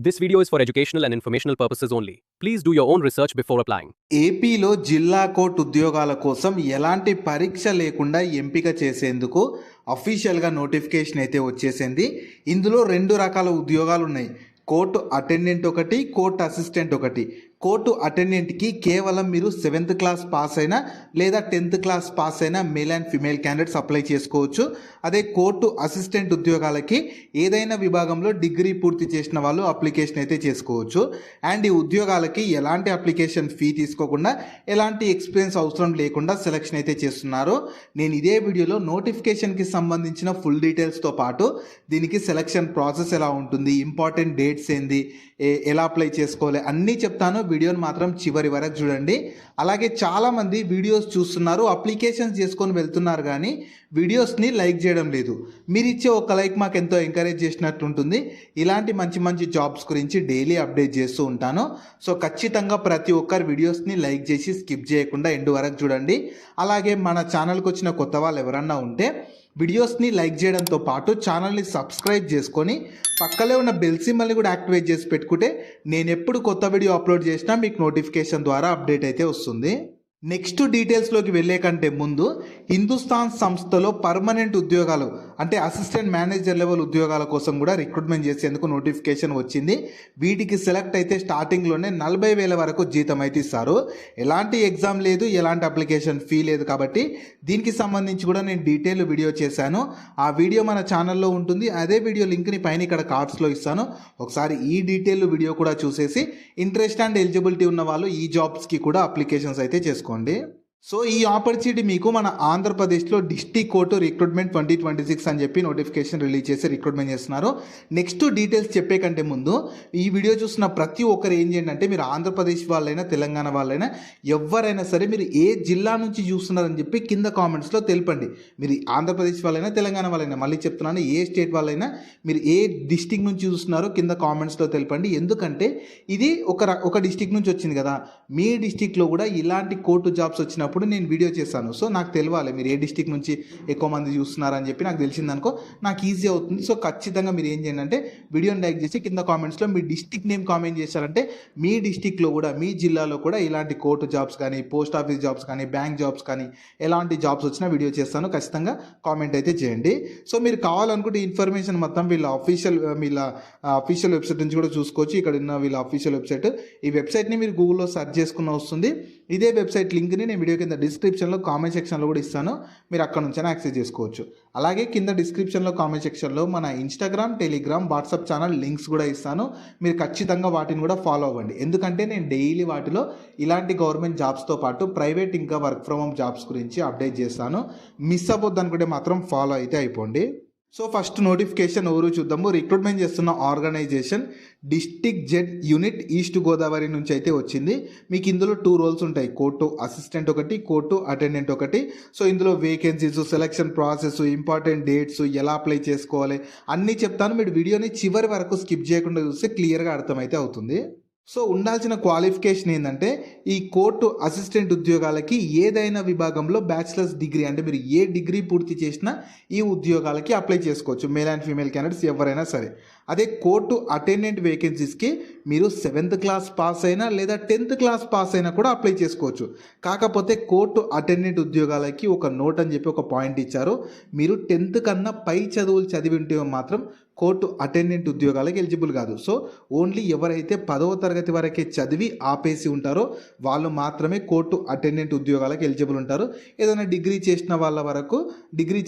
This video is for educational and informational purposes only. Please do your own research before applying. ఏపీలో జిల్లా court ఉద్యోగాల కోసం ఎలాంటి పరీక్ష లేకుండా ఎంపిక చేసేందుకు అఫీషియల్గా నోటిఫికేషన్ అయితే వచ్చేసింది. ఇందులో 2 రకాల ఉద్యోగాలు ఉన్నాయి. కోర్టు అటెండెంట్ ఒకటి, కోర్టు అసిస్టెంట్ ఒకటి. కోర్టు అటెండెంట్కి కేవలం మీరు 7th క్లాస్ పాస్ అయినా లేదా 10th క్లాస్ పాస్ అయినా male and female candidates apply చేసుకోవచ్చు. అదే కోర్టు అసిస్టెంట్ ఉద్యోగాలకి ఏదైనా విభాగంలో డిగ్రీ పూర్తి చేసిన వాళ్ళు అప్లికేషన్ అయితే చేసుకోవచ్చు. అండ్ ఈ ఉద్యోగాలకి ఎలాంటి అప్లికేషన్ ఫీ తీసుకోకుండా, ఎలాంటి ఎక్స్పీరియన్స్ అవసరం లేకుండా సెలెక్షన్ అయితే చేస్తున్నారు. నేను ఇదే వీడియోలో నోటిఫికేషన్కి సంబంధించిన ఫుల్ డీటెయిల్స్తో పాటు దీనికి సెలెక్షన్ ప్రాసెస్ ఎలా ఉంటుంది, ఇంపార్టెంట్ డేట్స్ ఏంది, ఎలా అప్లై చేసుకోవాలి అన్నీ చెప్తాను. వీడియోని మాత్రం చివరి వరకు చూడండి. అలాగే చాలామంది వీడియోస్ చూస్తున్నారు, అప్లికేషన్స్ చేసుకొని వెళ్తున్నారు, కానీ వీడియోస్ని లైక్ చేయడం లేదు. మీరు ఇచ్చే ఒక లైక్ మాకు ఎంతో ఎంకరేజ్ చేసినట్టు ఉంటుంది. ఇలాంటి మంచి మంచి జాబ్స్ గురించి డైలీ అప్డేట్ చేస్తూ ఉంటాను. సో ఖచ్చితంగా ప్రతి ఒక్కరు వీడియోస్ని లైక్ చేసి స్కిప్ చేయకుండా ఎండ్ వరకు చూడండి. అలాగే మన ఛానల్కి వచ్చిన కొత్త వాళ్ళు ఎవరన్నా ఉంటే వీడియోస్ని లైక్ చేయడంతో పాటు ఛానల్ని సబ్స్క్రైబ్ చేసుకొని పక్కనే ఉన్న బెల్ సింబల్ని కూడా యాక్టివేట్ చేసి పెట్టుకుంటే నేను ఎప్పుడు కొత్త వీడియో అప్లోడ్ చేసినా మీకు నోటిఫికేషన్ ద్వారా అప్డేట్ అయితే వస్తుంది. నెక్స్ట్ డీటెయిల్స్లోకి వెళ్ళే కంటే ముందు హిందుస్థాన్ సంస్థలో పర్మనెంట్ ఉద్యోగాలు అంటే అసిస్టెంట్ మేనేజర్ లెవెల్ ఉద్యోగాల కోసం కూడా రిక్రూట్మెంట్ చేసేందుకు నోటిఫికేషన్ వచ్చింది. వీటికి సెలెక్ట్ అయితే స్టార్టింగ్లోనే 40,000 వరకు జీతం అయితే ఇస్తారు. ఎలాంటి ఎగ్జామ్ లేదు, ఎలాంటి అప్లికేషన్ ఫీ లేదు. కాబట్టి దీనికి సంబంధించి కూడా నేను డీటెయిల్ వీడియో చేశాను. ఆ వీడియో మన ఛానల్లో ఉంటుంది. అదే వీడియో లింక్ని పైన ఇక్కడ కార్డ్స్లో ఇస్తాను. ఒకసారి ఈ డీటెయిల్ వీడియో కూడా చూసేసి ఇంట్రెస్ట్ అండ్ ఎలిజిబిలిటీ ఉన్న వాళ్ళు ఈ జాబ్స్కి కూడా అప్లికేషన్స్ అయితే చేసుకోండి. సో ఈ ఆపర్చునిటీ మీకు మన ఆంధ్రప్రదేశ్లో డిస్ట్రిక్ట్ కోర్టు రిక్రూట్మెంట్ 2026 అని చెప్పి నోటిఫికేషన్ రిలీజ్ చేసి రిక్రూట్మెంట్ చేస్తున్నారు. నెక్స్ట్ డీటెయిల్స్ చెప్పే కంటే ముందు ఈ వీడియో చూసిన ప్రతి ఒక్కరు ఏం చేయండి అంటే, మీరు ఆంధ్రప్రదేశ్ వాళ్ళైనా తెలంగాణ వాళ్ళైనా ఎవరైనా సరే మీరు ఏ జిల్లా నుంచి చూస్తున్నారని చెప్పి కింద కామెంట్స్లో తెలపండి. మీరు ఆంధ్రప్రదేశ్ వాళ్ళైనా తెలంగాణ వాళ్ళైనా, మళ్ళీ చెప్తున్నాను, ఏ స్టేట్ వాళ్ళైనా మీరు ఏ డిస్ట్రిక్ట్ నుంచి చూస్తున్నారో కింద కామెంట్స్లో తెలపండి. ఎందుకంటే ఇది ఒక డిస్ట్రిక్ట్ నుంచి వచ్చింది కదా, మీ డిస్ట్రిక్ట్లో కూడా ఇలాంటి కోర్టు జాబ్స్ వచ్చినప్పుడు నేను వీడియో చేశాను. సో నాకు తెలియాలి మీరు ఏ డిస్ట్రిక్ట్ నుంచి ఎక్కువ మంది చూస్తున్నారని చెప్పి నాకు తెలిసిందనుకో నాకు ఈజీ అవుతుంది. సో ఖచ్చితంగా మీరు ఏం చేయండి అంటే వీడియోని లైక్ చేసి కింద కామెంట్స్లో మీ డిస్ట్రిక్ట్ నేమ్ కామెంట్ చేశారంటే మీ డిస్ట్రిక్ట్లో కూడా, మీ జిల్లాలో కూడా ఇలాంటి కోర్టు జాబ్స్ కానీ, పోస్ట్ ఆఫీస్ జాబ్స్ కానీ, బ్యాంక్ జాబ్స్ కానీ ఎలాంటి జాబ్స్ వచ్చినా వీడియో చేస్తాను. ఖచ్చితంగా కామెంట్ అయితే చేయండి. సో మీరు కావాలనుకుంటే ఇన్ఫర్మేషన్ మొత్తం వీళ్ళ అఫీషియల్ వెబ్సైట్ నుంచి కూడా చూసుకోవచ్చు. ఇక్కడ ఉన్న వీళ్ళ అఫీషియల్ వెబ్సైట్, ఈ వెబ్సైట్ని మీరు గూగుల్లో సెర్చ్ చేసుకున్న వస్తుంది. ఇదే వెబ్సైట్ లింక్ని నేను వీడియో కింద డిస్క్రిప్షన్లో కామెంట్ సెక్షన్లో కూడా ఇస్తాను. మీరు అక్కడ నుంచైనా యాక్సెస్ చేసుకోవచ్చు. అలాగే కింద డిస్క్రిప్షన్లో కామెంట్ సెక్షన్లో మన Instagram, Telegram, WhatsApp channel links కూడా ఇస్తాను. మీరు ఖచ్చితంగా వాటిని కూడా ఫాలో అవ్వండి. ఎందుకంటే నేను డైలీ వాటిలో ఇలాంటి గవర్నమెంట్ జాబ్స్తో పాటు ప్రైవేట్ ఇంకా వర్క్ ఫ్రమ్ హోమ్ జాబ్స్ గురించి అప్డేట్ చేస్తాను. మిస్ అవ్వద్దు అనుకుంటే మాత్రం ఫాలో అయితే అయిపోండి. సో ఫస్ట్ నోటిఫికేషన్ ఎవరు చూద్దాము. రిక్రూట్మెంట్ చేస్తున్న organisation district judge unit east Godavari నుంచి అయితే వచ్చింది. మీకు ఇందులో 2 రోల్స్ ఉంటాయి, కోర్టు అసిస్టెంట్ ఒకటి, కోర్టు అటెండెంట్ ఒకటి. సో ఇందులో vacancies, selection process, important dates, ఎలా అప్లై చేసుకోవాలి అన్నీ చెప్తాను. మీరు వీడియోని చివరి వరకు స్కిప్ చేయకుండా చూస్తే క్లియర్గా అర్థమైతే అవుతుంది. సో ఉండాల్సిన క్వాలిఫికేషన్ ఏంటంటే, ఈ కోర్టు అసిస్టెంట్ ఉద్యోగాలకి ఏదైనా విభాగంలో బ్యాచిలర్స్ డిగ్రీ అంటే మీరు ఏ డిగ్రీ పూర్తి చేసినా ఈ ఉద్యోగాలకి అప్లై చేసుకోవచ్చు, మేల్ అండ్ ఫీమేల్ క్యాండిడేట్స్ ఎవరైనా సరే. అదే కోర్టు అటెండెంట్ వేకెన్సీస్కి మీరు 7th క్లాస్ పాస్ అయినా లేదా 10th క్లాస్ పాస్ అయినా కూడా అప్లై చేసుకోవచ్చు. కాకపోతే కోర్టు అటెండెంట్ ఉద్యోగాలకి ఒక నోట్ అని చెప్పి ఒక పాయింట్ ఇచ్చారు. మీరు 10th కన్నా పై చదువులు చదివి ఉంటే మాత్రం కోర్టు అటెండెంట్ ఉద్యోగాలకు ఎలిజిబుల్ కాదు. సో ఓన్లీ ఎవరైతే 10వ తరగతి వరకే చదివి ఆపేసి ఉంటారో వాళ్ళు మాత్రమే కోర్టు అటెండెంట్ ఉద్యోగాలకు ఎలిజిబుల్ ఉంటారు. ఏదైనా డిగ్రీ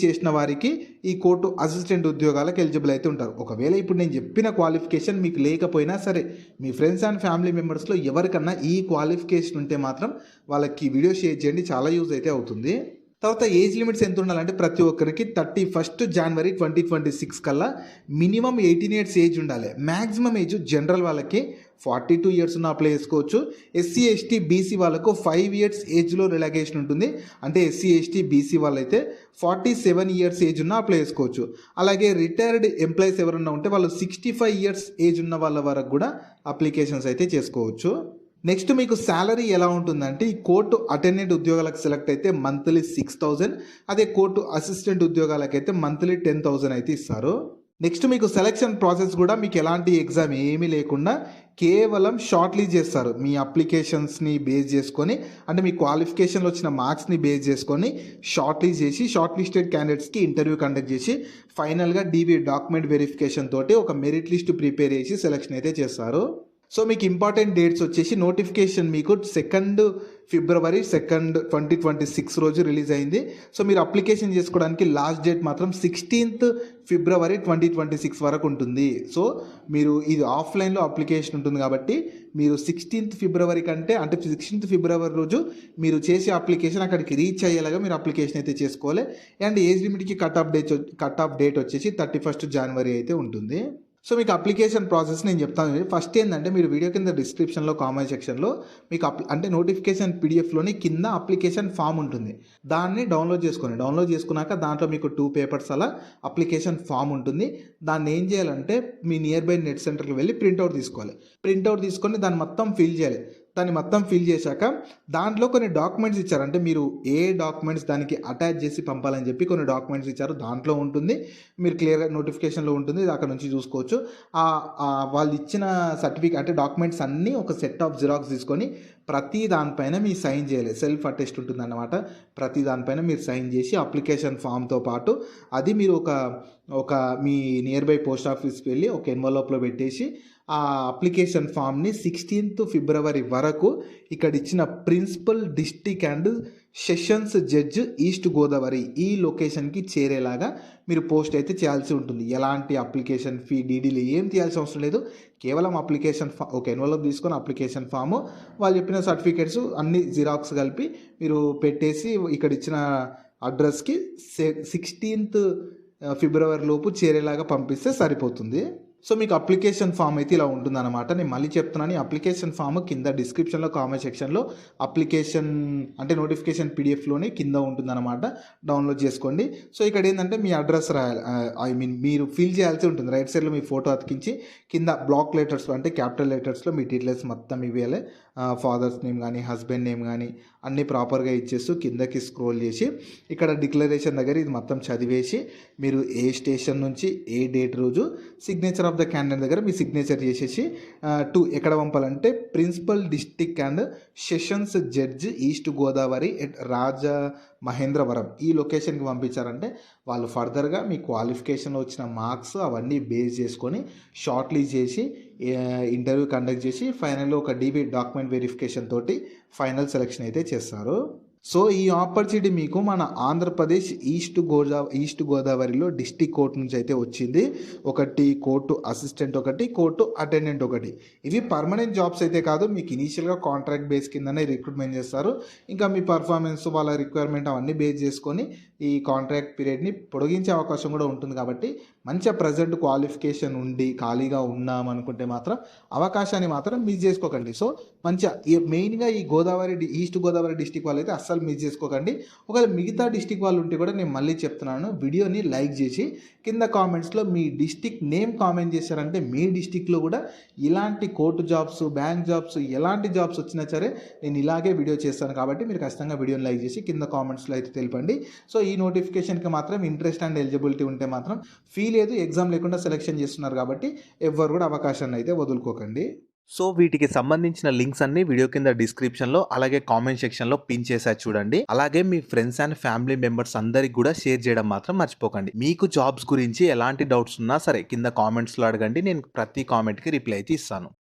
చేసిన వారికి ఈ కోర్టు అసిస్టెంట్ ఉద్యోగాలకు ఎలిజిబుల్ అయితే ఉంటారు. ఒకవేళ ఇప్పుడు నేను చెప్పిన క్వాలిఫికేషన్ మీకు లేకపోయినా సరే, మీ ఫ్రెండ్స్ అండ్ ఫ్యామిలీ మెంబర్స్లో ఎవరికన్నా ఈ క్వాలిఫికేషన్ ఉంటే మాత్రం వాళ్ళకి వీడియో షేర్ చేయండి, చాలా యూజ్ అయితే అవుతుంది. తర్వాత ఏజ్ లిమిట్స్ ఎంత ఉండాలంటే ప్రతి ఒక్కరికి 31 జనవరి 2026 కల్లా మినిమం 18 years ఏజ్ ఉండాలి. మ్యాక్సిమం ఏజ్ జనరల్ వాళ్ళకి 42 years ఉన్న అప్లై చేసుకోవచ్చు. ఎస్సీ ఎస్టీ బీసీ వాళ్ళకు 5 years ఏజ్లో రిలాక్సేషన్ ఉంటుంది. అంటే ఎస్సీ ఎస్టీ బీసీ వాళ్ళైతే 47 years ఏజ్ ఉన్న అప్లై చేసుకోవచ్చు. అలాగే రిటైర్డ్ ఎంప్లాయీస్ ఎవరన్నా ఉంటే వాళ్ళు 65 years ఏజ్ ఉన్న వాళ్ళ వరకు కూడా అప్లికేషన్స్ అయితే చేసుకోవచ్చు. నెక్స్ట్ మీకు శాలరీ ఎలా ఉంటుందంటే, ఈ కోర్టు అటెండెంట్ ఉద్యోగాలకు సెలెక్ట్ అయితే మంత్లీ 6,000, అదే కోర్టు అసిస్టెంట్ ఉద్యోగాలకైతే మంత్లీ 10,000 అయితే ఇస్తారు. నెక్స్ట్ మీకు సెలక్షన్ ప్రాసెస్ కూడా మీకు ఎలాంటి ఎగ్జామ్ ఏమీ లేకుండా కేవలం షార్ట్ లిస్ట్ చేస్తారు. మీ అప్లికేషన్స్ని బేస్ చేసుకొని, అంటే మీ క్వాలిఫికేషన్లో వచ్చిన మార్క్స్ని బేస్ చేసుకొని షార్ట్ లిస్ట్ చేసి, షార్ట్ లిస్టెడ్ క్యాండిడేట్స్కి ఇంటర్వ్యూ కండక్ట్ చేసి ఫైనల్గా డీబీ డాక్యుమెంట్ వెరిఫికేషన్ తోటి ఒక మెరిట్ లిస్ట్ ప్రిపేర్ చేసి సెలక్షన్ అయితే చేస్తారు. సో మీకు ఇంపార్టెంట్ డేట్స్ వచ్చేసి నోటిఫికేషన్ మీకు 2 ఫిబ్రవరి 2026 రోజు రిలీజ్ అయింది. సో మీరు అప్లికేషన్ చేసుకోవడానికి లాస్ట్ డేట్ మాత్రం 16th ఫిబ్రవరి 2026 వరకు ఉంటుంది. సో మీరు ఇది ఆఫ్లైన్లో అప్లికేషన్ ఉంటుంది కాబట్టి మీరు 16th ఫిబ్రవరి కంటే, అంటే 16th ఫిబ్రవరి రోజు మీరు చేసే అప్లికేషన్ అక్కడికి రీచ్ అయ్యేలాగా మీరు అప్లికేషన్ అయితే చేసుకోవాలి. అండ్ ఏజ్ లిమిట్కి కట్ ఆఫ్ డేట్ వచ్చేసి 31st జనవరి అయితే ఉంటుంది. సో మీకు అప్లికేషన్ ప్రాసెస్ నేను చెప్తాను. ఫస్ట్ ఏంటంటే మీరు వీడియో కింద డిస్క్రిప్షన్లో కామెంట్ సెక్షన్లో మీకు అంటే నోటిఫికేషన్ పీడిఎఫ్లోని కింద అప్లికేషన్ ఫామ్ ఉంటుంది. దాన్ని డౌన్లోడ్ చేసుకోండి. డౌన్లోడ్ చేసుకున్నాక దాంట్లో మీకు 2 పేపర్స్ అలా అప్లికేషన్ ఫామ్ ఉంటుంది. దాన్ని ఏం చేయాలంటే మీ నియర్ బై నెట్ సెంటర్కి వెళ్ళి ప్రింట్అవుట్ తీసుకోవాలి. ప్రింట్అవుట్ తీసుకొని దాన్ని మొత్తం ఫిల్ చేయాలి. దాన్ని మొత్తం ఫిల్ చేశాక దాంట్లో కొన్ని డాక్యుమెంట్స్ ఇచ్చారు. అంటే మీరు ఏ డాక్యుమెంట్స్ దానికి అటాచ్ చేసి పంపాలని చెప్పి కొన్ని డాక్యుమెంట్స్ ఇచ్చారు. దాంట్లో ఉంటుంది, మీరు క్లియర్గా నోటిఫికేషన్లో ఉంటుంది, అక్కడ నుంచి చూసుకోవచ్చు. వాళ్ళు ఇచ్చిన సర్టిఫికేట్ అంటే డాక్యుమెంట్స్ అన్నీ ఒక సెట్ ఆఫ్ జిరాక్స్ తీసుకొని ప్రతి దానిపైన మీరు సైన్ చేయాలి. సెల్ఫ్ అటెస్ట్ ఉంటుందన్నమాట. ప్రతి దానిపైన మీరు సైన్ చేసి అప్లికేషన్ ఫామ్తో పాటు అది మీరు ఒక మీ నియర్ బై పోస్ట్ ఆఫీస్కి వెళ్ళి ఒక ఎన్వలప్లో పెట్టేసి ఆ అప్లికేషన్ ఫామ్ని 16th ఫిబ్రవరి వరకు ఇక్కడ ఇచ్చిన principal district and sessions judge east Godavari ఈ లొకేషన్కి చేరేలాగా మీరు పోస్ట్ అయితే చేయాల్సి ఉంటుంది. ఎలాంటి అప్లికేషన్ ఫీ డీడీలు ఏం తీయాల్సిన అవసరం లేదు. కేవలం అప్లికేషన్ ఒక ఎన్వలప్ తీసుకొని అప్లికేషన్ ఫాము, వాళ్ళు చెప్పిన సర్టిఫికేట్స్ అన్ని జిరాక్స్ కలిపి మీరు పెట్టేసి ఇక్కడ ఇచ్చిన అడ్రస్కి 16th ఫిబ్రవరి లోపు చేరేలాగా పంపిస్తే సరిపోతుంది. సో మీకు అప్లికేషన్ ఫామ్ అయితే ఇలా ఉంటుందన్నమాట. నేను మళ్ళీ చెప్తున్నాను, ఈ అప్లికేషన్ ఫామ్ కింద డిస్క్రిప్షన్లో కామెంట్ సెక్షన్లో అప్లికేషన్ అంటే నోటిఫికేషన్ పీడిఎఫ్లోనే కింద ఉంటుందన్నమాట. డౌన్లోడ్ చేసుకోండి. సో ఇక్కడ ఏంటంటే మీ అడ్రస్ రాయాలి, మీరు ఫిల్ చేయాల్సి ఉంటుంది. రైట్ సైడ్లో మీ ఫోటో అతికించి కింద బ్లాక్ లెటర్స్లో అంటే క్యాపిటల్ లెటర్స్లో మీ డీటెయిల్స్ మొత్తం ఇవ్వాలి. ఫాదర్స్ నేమ్ కానీ హస్బెండ్ నేమ్ కానీ అన్నీ ప్రాపర్గా ఇచ్చేస్తూ కిందకి స్క్రోల్ చేసి ఇక్కడ డిక్లరేషన్ దగ్గర ఇది మొత్తం చదివేసి మీరు ఏ స్టేషన్ నుంచి ఏ డేట్ రోజు సిగ్నేచర్ ఆఫ్ ద క్యాండిడేట్ దగ్గర మీ సిగ్నేచర్ చేసేసి ఎక్కడ పంపాలంటే principal district and sessions judge east Godavari at Raja Mahendravaram ఈ లొకేషన్కి పంపించారంటే వాళ్ళు ఫర్దర్గా మీ క్వాలిఫికేషన్లో వచ్చిన మార్క్స్ అవన్నీ బేస్ చేసుకొని షార్ట్ లిస్ట్ చేసి ఇంటర్వ్యూ కండక్ట్ చేసి ఫైనల్లో ఒక డీబీ డాక్యుమెంట్ వెరిఫికేషన్ తోటి ఫైనల్ సెలెక్షన్ అయితే చేస్తారు. సో ఈ ఆపర్చునిటీ మీకు మన ఆంధ్రప్రదేశ్ ఈస్ట్ గోదావరిలో డిస్టిక్ కోర్టు నుంచి అయితే వచ్చింది. ఒకటి కోర్టు అసిస్టెంట్, ఒకటి కోర్టు అటెండెంట్, ఒకటి. ఇవి పర్మనెంట్ జాబ్స్ అయితే కాదు, మీకు ఇనీషియల్గా కాంట్రాక్ట్ బేస్ కిందనే రిక్రూట్మెంట్ చేస్తారు. ఇంకా మీ పర్ఫార్మెన్స్ వాళ్ళ రిక్వైర్మెంట్ అవన్నీ బేస్ చేసుకొని ఈ కాంట్రాక్ట్ పీరియడ్ని పొడిగించే అవకాశం కూడా ఉంటుంది. కాబట్టి మంచిగా ప్రజెంట్ క్వాలిఫికేషన్ ఉండి ఖాళీగా ఉన్నాం అనుకుంటే మాత్రం అవకాశాన్ని మాత్రం మిస్ చేసుకోకండి. సో మంచిగా మెయిన్గా ఈ ఈస్ట్ గోదావరి డిస్టిక్ వాళ్ళు అయితే అస్సలు మిస్ చేసుకోకండి. ఒకవేళ మిగతా డిస్టిక్ వాళ్ళు ఉంటే కూడా నేను మళ్ళీ చెప్తున్నాను, వీడియోని లైక్ చేసి కింద కామెంట్స్లో మీ డిస్టిక్ నేమ్ కామెంట్ చేశారంటే మీ డిస్టిక్లో కూడా ఇలాంటి కోర్టు జాబ్స్, బ్యాంక్ జాబ్స్, ఎలాంటి జాబ్స్ వచ్చినా సరే నేను ఇలాగే వీడియో చేస్తాను. కాబట్టి మీరు ఖచ్చితంగా వీడియోని లైక్ చేసి కింద కామెంట్స్లో అయితే తెలపండి. సో ఈ నోటిఫికేషన్కి మాత్రం ఇంట్రెస్ట్ అండ్ ఎలిజిబిలిటీ ఉంటే మాత్రం ఫీ లేదు, ఎగ్జామ్ లేకుండా సెలెక్షన్ చేస్తున్నారు కాబట్టి ఎవ్వరు కూడా అవకాశాన్ని అయితే వదులుకోకండి. సో వీటికి సంబంధించిన లింక్స్ అన్ని వీడియో కింద డిస్క్రిప్షన్లో అలాగే కామెంట్ సెక్షన్లో పిన్ చేశారు చూడండి. అలాగే మీ ఫ్రెండ్స్ అండ్ ఫ్యామిలీ మెంబర్స్ అందరికి కూడా షేర్ చేయడం మాత్రం మర్చిపోకండి. మీకు జాబ్స్ గురించి ఎలాంటి డౌట్స్ ఉన్నా సరే కింద కామెంట్స్లో అడగండి, నేను ప్రతి కామెంట్కి రిప్లై అయితే ఇస్తాను.